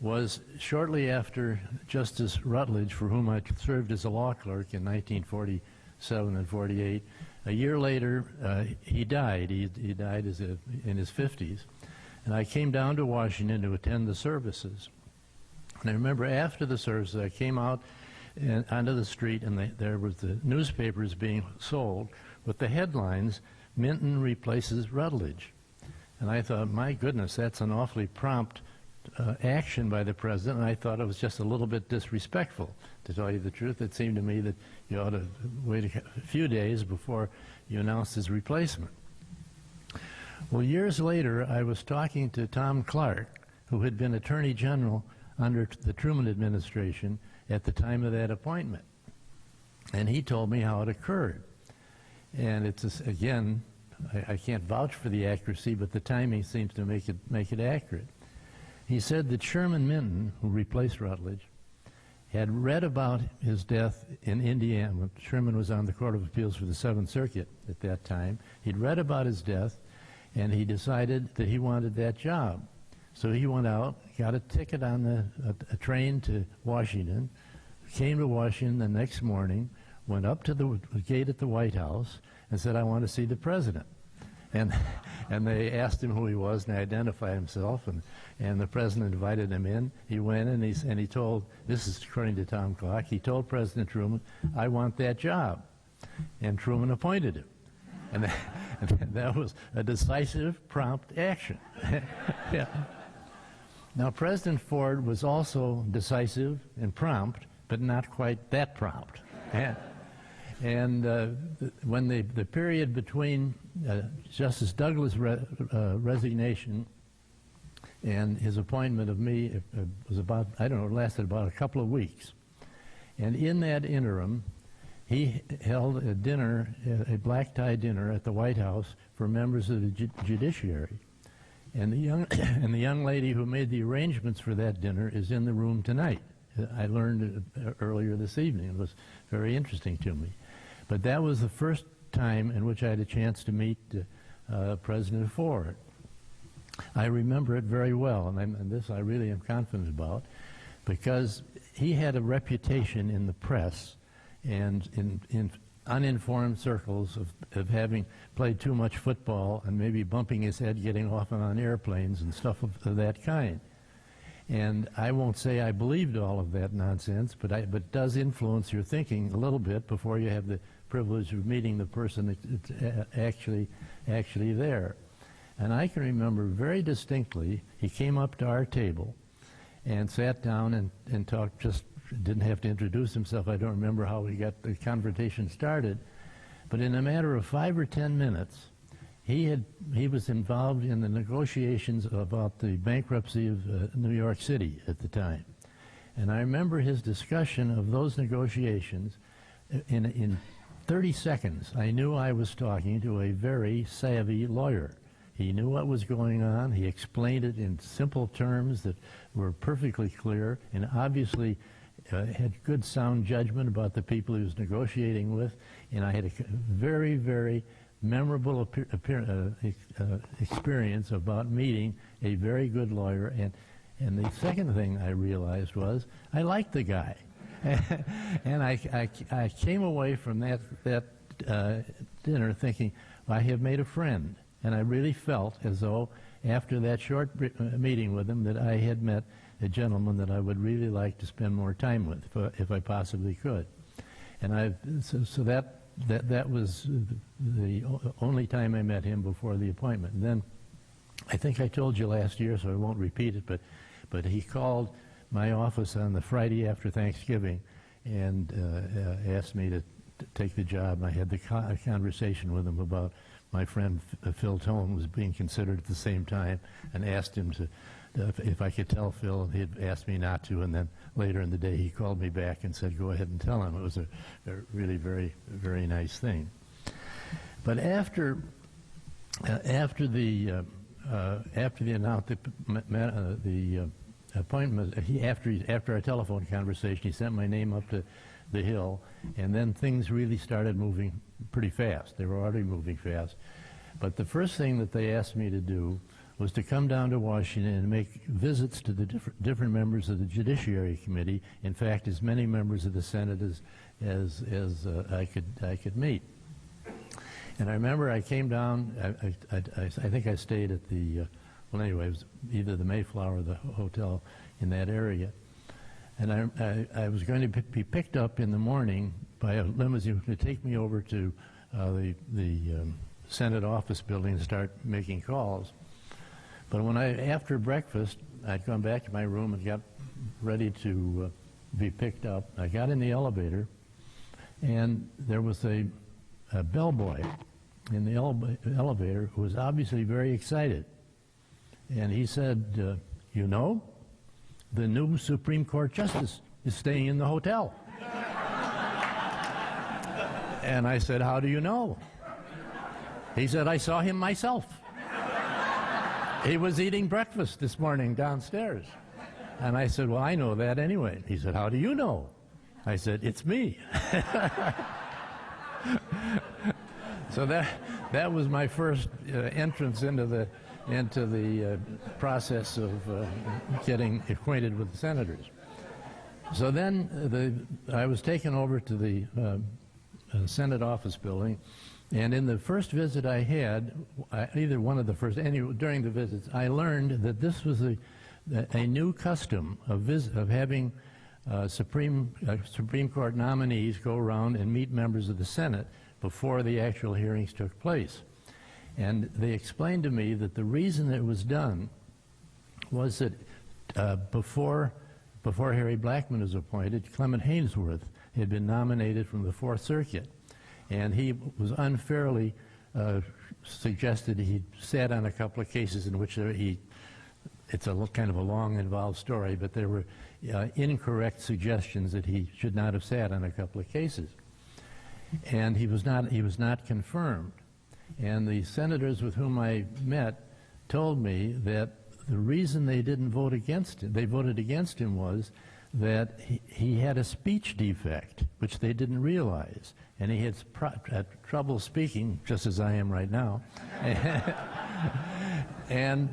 was shortly after Justice Rutledge, for whom I served as a law clerk in 1947 and 48. A year later, he died. He died in his 50s. And I came down to Washington to attend the services. And I remember after the services, I came out onto the street, and there was the newspapers being sold with the headlines, "Minton replaces Rutledge." And I thought, my goodness, that's an awfully prompt action by the president, and I thought it was just a little bit disrespectful. To tell you the truth, it seemed to me that you ought to wait a few days before you announced his replacement. Well, years later, I was talking to Tom Clark, who had been Attorney General under the Truman administration at the time of that appointment. And he told me how it occurred. And it's, again, I can't vouch for the accuracy, but the timing seems to make it accurate. He said that Sherman Minton, who replaced Rutledge, had read about his death in Indiana. Sherman was on the Court of Appeals for the Seventh Circuit at that time. He'd read about his death, and he decided that he wanted that job. So he went out, got a ticket on a train to Washington, came to Washington the next morning, went up to the gate at the White House, and said, "I want to see the president." And they asked him who he was, and he identified himself, and the president invited him in. He went in, and he told, this is according to Tom Clark, he told President Truman, "I want that job." And Truman appointed him. And that was a decisive, prompt action. Yeah. Now, President Ford was also decisive and prompt, but not quite that prompt. And when the period between Justice Douglas' resignation and his appointment of me was about, I don't know, it lasted about a couple of weeks. And in that interim, he held a dinner, a black-tie dinner at the White House for members of the judiciary. And the young lady who made the arrangements for that dinner is in the room tonight. I learned it earlier this evening. It was very interesting to me. But that was the first time in which I had a chance to meet President Ford. I remember it very well, and this I really am confident about, because he had a reputation in the press and in uninformed circles of having played too much football and maybe bumping his head getting off and on airplanes and stuff of that kind. And I won't say I believed all of that nonsense, but it does influence your thinking a little bit before you have the privilege of meeting the person that's actually there. And I can remember very distinctly, he came up to our table and sat down and talked, just didn't have to introduce himself. I don't remember how he got the conversation started, but in a matter of 5 or 10 minutes, he was involved in the negotiations about the bankruptcy of New York City at the time. And I remember his discussion of those negotiations. In 30 seconds, I knew I was talking to a very savvy lawyer. He knew what was going on. He explained it in simple terms that were perfectly clear, and obviously had good sound judgment about the people he was negotiating with. And I had a very, very memorable experience about meeting a very good lawyer. And the second thing I realized was I liked the guy. And I came away from that dinner thinking, I have made a friend. And I really felt as though after that short meeting with him that I had met a gentleman that I would really like to spend more time with if I possibly could. And so that was the only time I met him before the appointment. And then I think I told you last year, so I won't repeat it, but he called my office on the Friday after Thanksgiving and asked me to take the job. I had the conversation with him about my friend Phil Tone was being considered at the same time, and asked him if I could tell Phil, and he'd asked me not to, and then later in the day he called me back and said, go ahead and tell him. It was a really very, very nice thing. But after the appointment, after our telephone conversation, he sent my name up to the Hill, and then things really started moving pretty fast. They were already moving fast. But the first thing that they asked me to do was to come down to Washington and make visits to the different members of the Judiciary Committee. In fact, as many members of the Senate as I could meet. And I remember I came down. I think I stayed at the well, anyway, it was either the Mayflower or the hotel in that area. And I was going to be picked up in the morning by a limousine to take me over to the Senate office building and start making calls. But when after breakfast, I'd gone back to my room and got ready to be picked up. I got in the elevator, and there was a bellboy in the elevator who was obviously very excited. And he said, you know, the new Supreme Court Justice is staying in the hotel. And I said, how do you know? He said, I saw him myself. He was eating breakfast this morning downstairs. And I said, well, I know that anyway. He said, how do you know? I said, it's me. So that was my first entrance into the process of getting acquainted with the senators. So then I was taken over to the Senate office building, And in the first visit I had, either one of the first, during the visits, I learned that this was a new custom of having Supreme Court nominees go around and meet members of the Senate before the actual hearings took place. And they explained to me that the reason it was done was that before Harry Blackmun was appointed, Clement Haynesworth had been nominated from the Fourth Circuit. And he was unfairly suggested he sat on a couple of cases in which it's a kind of a long, involved story, but there were incorrect suggestions that he should not have sat on a couple of cases. And he was not confirmed. And the senators with whom I met told me that the reason they didn't vote against him, they voted against him, was that he had a speech defect, which they didn't realize. And he had trouble speaking, just as I am right now. And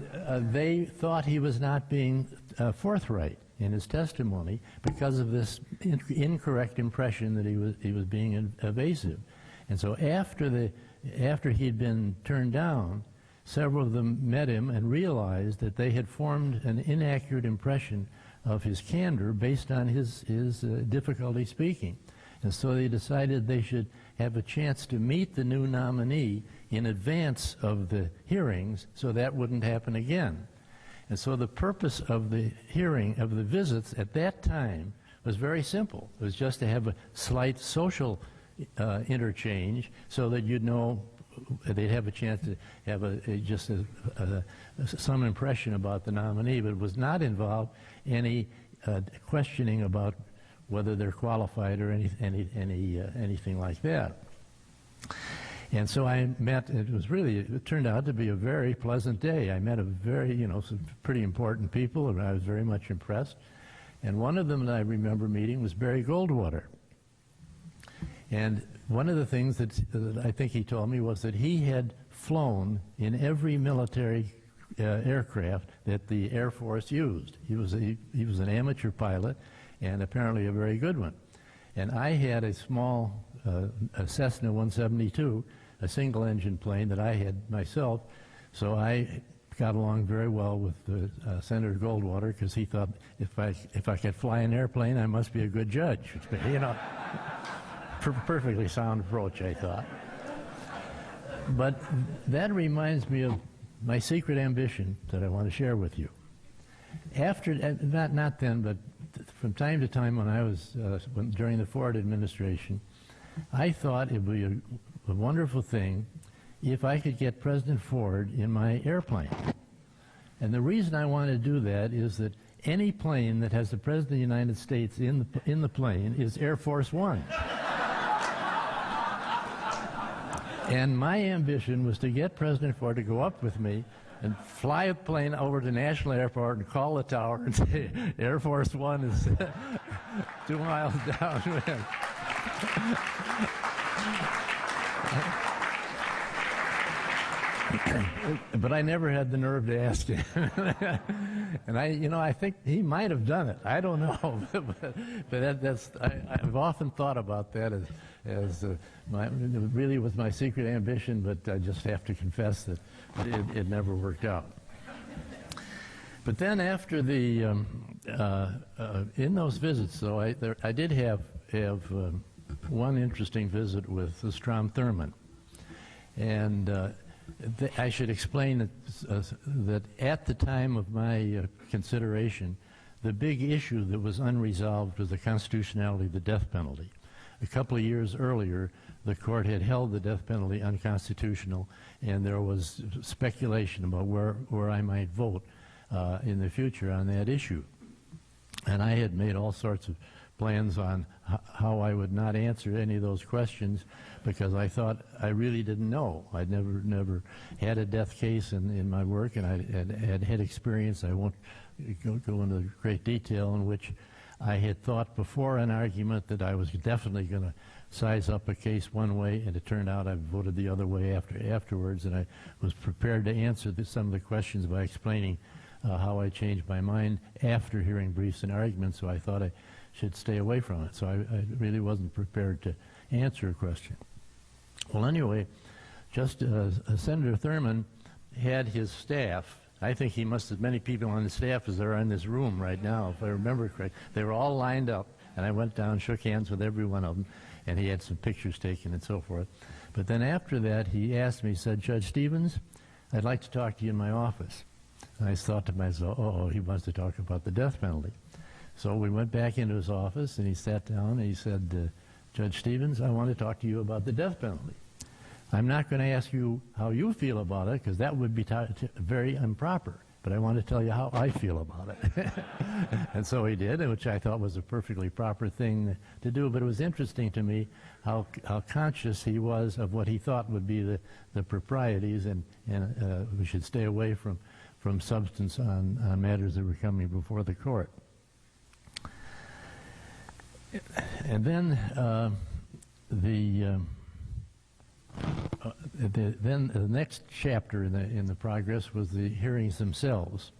they thought he was not being forthright in his testimony because of this incorrect impression that he was being evasive. And so after he'd been turned down, several of them met him and realized that they had formed an inaccurate impression of his candor based on his difficulty speaking. And so they decided they should have a chance to meet the new nominee in advance of the hearings so that wouldn't happen again. And so the purpose of the hearing, of the visits at that time, was very simple. It was just to have a slight social interchange so that you'd know they'd have a chance to have some impression about the nominee, but it was not involved any questioning about whether they're qualified or anything like that. And so I met, it turned out to be a very pleasant day. I met some pretty important people, and I was very much impressed. And one of them that I remember meeting was Barry Goldwater. And one of the things that I think he told me was that he had flown in every military aircraft that the Air Force used. He was an amateur pilot, and apparently a very good one. And I had a small a Cessna 172, a single-engine plane that I had myself, so I got along very well with Senator Goldwater because he thought if I could fly an airplane, I must be a good judge. You know, perfectly sound approach, I thought. But that reminds me of my secret ambition that I want to share with you. After, not then, but from time to time when I was, during the Ford administration, I thought it would be a wonderful thing if I could get President Ford in my airplane. And the reason I want to do that is that any plane that has the President of the United States in the plane is Air Force One. And my ambition was to get President Ford to go up with me and fly a plane over to National Airport and call the tower and say, Air Force One is 2 miles downwind. But I never had the nerve to ask him. And I think he might have done it. I don't know. but I've often thought about that as really was my secret ambition, but I just have to confess that it never worked out. But then after in those visits, though, I did have one interesting visit with Strom Thurmond. And I should explain that at the time of my consideration, the big issue that was unresolved was the constitutionality of the death penalty. A couple of years earlier, the court had held the death penalty unconstitutional, and there was speculation about where I might vote in the future on that issue. And I had made all sorts of plans on how I would not answer any of those questions because I thought I really didn't know. I'd never had a death case in my work, and I had experience. I won't go into great detail in which I had thought before an argument that I was definitely going to size up a case one way, and it turned out I voted the other way afterwards, and I was prepared to answer some of the questions by explaining how I changed my mind after hearing briefs and arguments, so I thought I should stay away from it. So I really wasn't prepared to answer a question. Well, anyway, Senator Thurman had his staff. I think he must have many people on his staff as they're in this room right now, if I remember correct. They were all lined up, and I went down, shook hands with every one of them, and he had some pictures taken and so forth. But then after that, he asked me, he said, Judge Stevens, I'd like to talk to you in my office. And I thought to myself, oh, he wants to talk about the death penalty. So we went back into his office, and he sat down, and he said, Judge Stevens, I want to talk to you about the death penalty. I'm not going to ask you how you feel about it, because that would be very improper. But I want to tell you how I feel about it. And so he did, which I thought was a perfectly proper thing to do. But it was interesting to me how conscious he was of what he thought would be the proprieties, and we should stay away from substance on matters that were coming before the court. And then then the next chapter in the progress was the hearings themselves,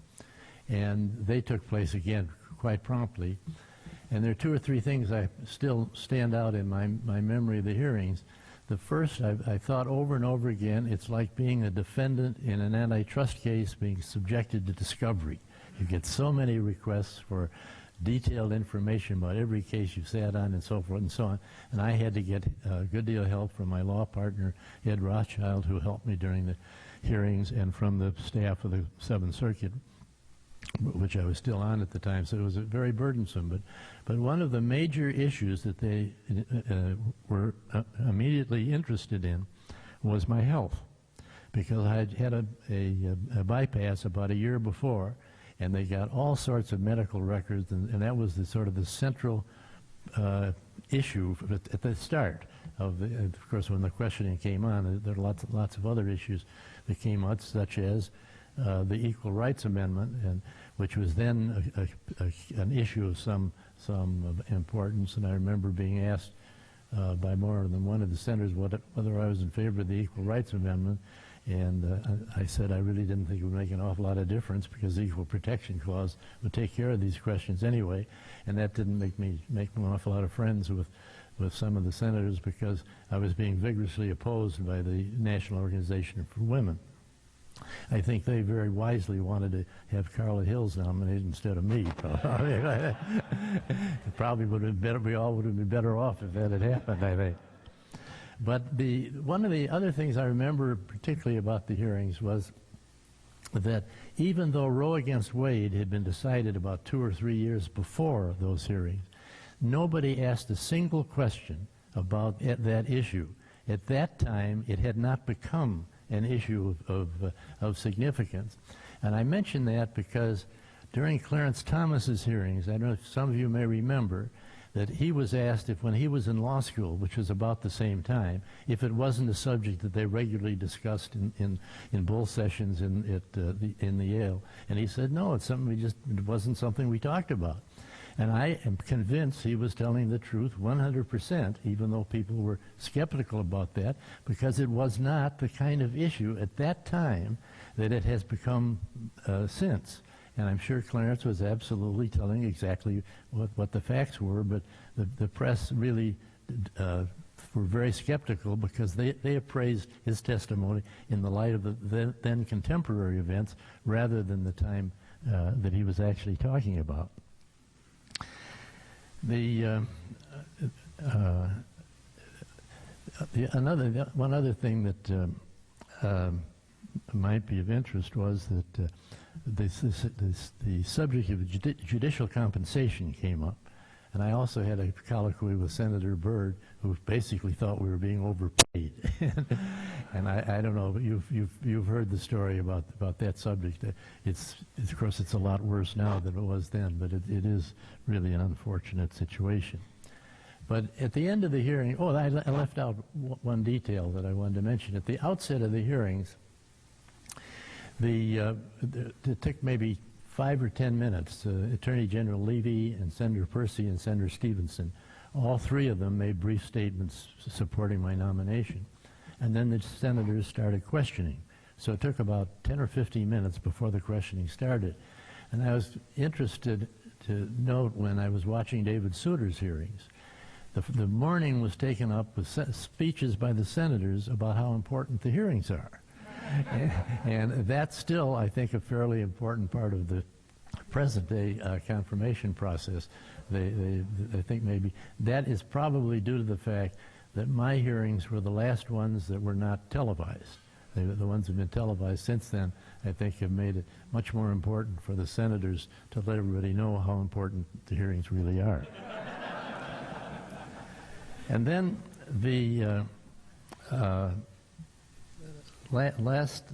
and they took place again quite promptly. And there are two or three things I still stand out in my memory of the hearings. The first, I thought over and over again, it's like being a defendant in an antitrust case being subjected to discovery. You get so many requests for detailed information about every case you sat on and so forth and so on. And I had to get a good deal of help from my law partner, Ed Rothschild, who helped me during the hearings, and from the staff of the Seventh Circuit, which I was still on at the time. So it was very burdensome. But one of the major issues that they were immediately interested in was my health, because I had a bypass about a year before, and they got all sorts of medical records, and that was the sort of the central issue at the start of course, when the questioning came on, there were lots of other issues that came out, such as the Equal Rights Amendment, and which was then an issue of some importance. And I remember being asked by more than one of the senators whether I was in favor of the Equal Rights Amendment. And I said I really didn't think it would make an awful lot of difference, because the Equal Protection Clause would take care of these questions anyway. And that didn't make me an awful lot of friends with some of the senators, because I was being vigorously opposed by the National Organization for Women. I think they very wisely wanted to have Carla Hills nominated instead of me. It probably would have been better. We all would have been better off if that had happened, I think. But one of the other things I remember particularly about the hearings was that even though Roe against Wade had been decided about 2 or 3 years before those hearings, nobody asked a single question about that issue. At that time, it had not become an issue of significance. And I mention that because during Clarence Thomas's hearings, I don't know if some of you may remember, that he was asked if when he was in law school, which was about the same time, if it wasn't a subject that they regularly discussed in bull sessions in the Yale. And he said, no, it wasn't something we talked about. And I am convinced he was telling the truth 100%, even though people were skeptical about that, because it was not the kind of issue at that time that it has become since. And I'm sure Clarence was absolutely telling exactly what the facts were, but the press really were very skeptical, because they appraised his testimony in the light of the then contemporary events rather than the time that he was actually talking about. One other thing that might be of interest was that the subject of judicial compensation came up, and I also had a colloquy with Senator Byrd, who basically thought we were being overpaid. And I don't know, but you've heard the story about that subject. Of course, it's a lot worse now than it was then, but it is really an unfortunate situation. But at the end of the hearing, I left out one detail that I wanted to mention. At the outset of the hearings, it took maybe 5 or 10 minutes. Attorney General Levy and Senator Percy and Senator Stevenson, all three of them made brief statements supporting my nomination. And then the senators started questioning. So it took about 10 or 15 minutes before the questioning started. And I was interested to note, when I was watching David Souter's hearings, The morning was taken up with speeches by the senators about how important the hearings are. And that's still, I think, a fairly important part of the present-day confirmation process. I think maybe that is probably due to the fact that my hearings were the last ones that were not televised. The ones that have been televised since then, I think, have made it much more important for the senators to let everybody know how important the hearings really are. And then the last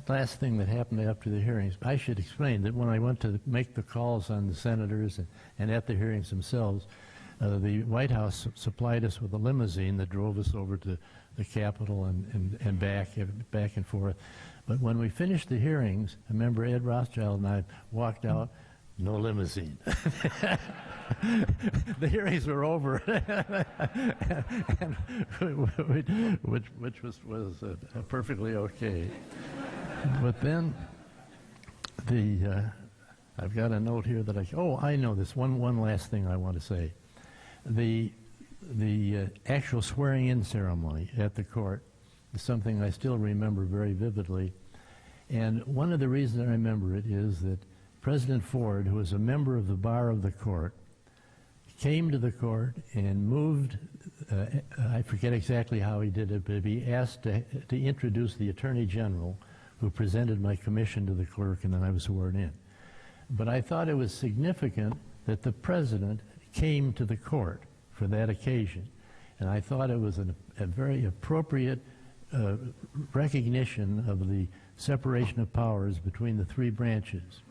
thing that happened after the hearings, I should explain that when I went to make the calls on the senators and at the hearings themselves, the White House supplied us with a limousine that drove us over to the Capitol and back and forth. But when we finished the hearings, I remember Ed Rothschild and I walked out, no limousine. The hearings were over, and which was perfectly okay. But then I've got a note here that I know this. One last thing I want to say. The actual swearing-in ceremony at the court is something I still remember very vividly. And one of the reasons I remember it is that President Ford, who was a member of the bar of the court, came to the court and moved, I forget exactly how he did it, but he asked to introduce the Attorney General, who presented my commission to the clerk, and then I was sworn in. But I thought it was significant that the President came to the court for that occasion. And I thought it was a very appropriate recognition of the separation of powers between the three branches.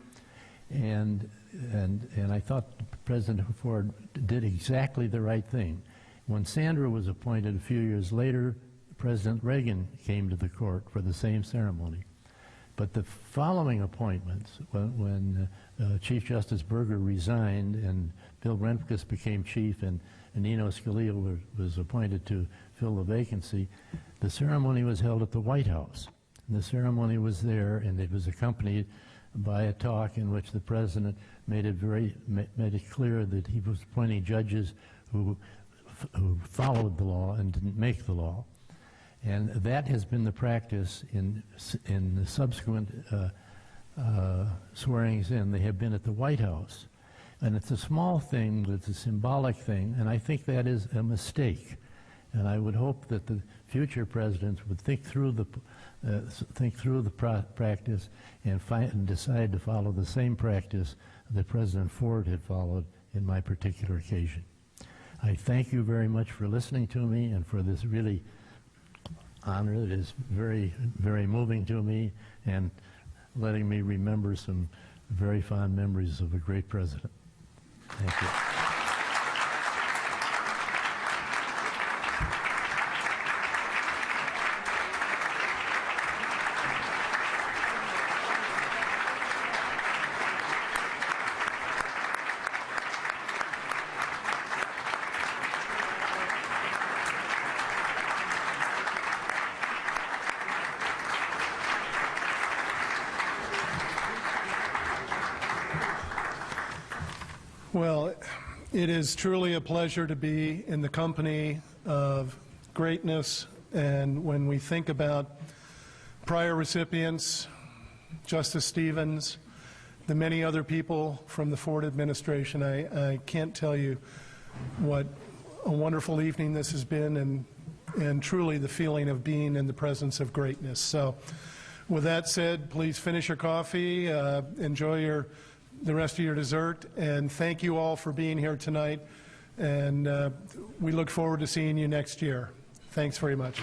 And I thought President Ford did exactly the right thing. When Sandra was appointed a few years later, President Reagan came to the court for the same ceremony. But the following appointments, when Chief Justice Berger resigned and Bill Rehnquist became chief and Nino Scalia was appointed to fill the vacancy, the ceremony was held at the White House. And the ceremony was there, and it was accompanied by a talk in which the President made it clear that he was appointing judges who followed the law and didn't make the law. And that has been the practice in the subsequent swearings in. They have been at the White House. And it's a small thing, but it's a symbolic thing, and I think that is a mistake. And I would hope that the future presidents would think through the practice and decide to follow the same practice that President Ford had followed in my particular occasion. I thank you very much for listening to me and for this really honor that is very, very moving to me and letting me remember some very fond memories of a great president. Thank you. Well, it is truly a pleasure to be in the company of greatness, and when we think about prior recipients, Justice Stevens, the many other people from the Ford administration, I can't tell you what a wonderful evening this has been, and truly the feeling of being in the presence of greatness. So with that said, please finish your coffee, enjoy the rest of your dessert, and thank you all for being here tonight, and we look forward to seeing you next year. Thanks very much.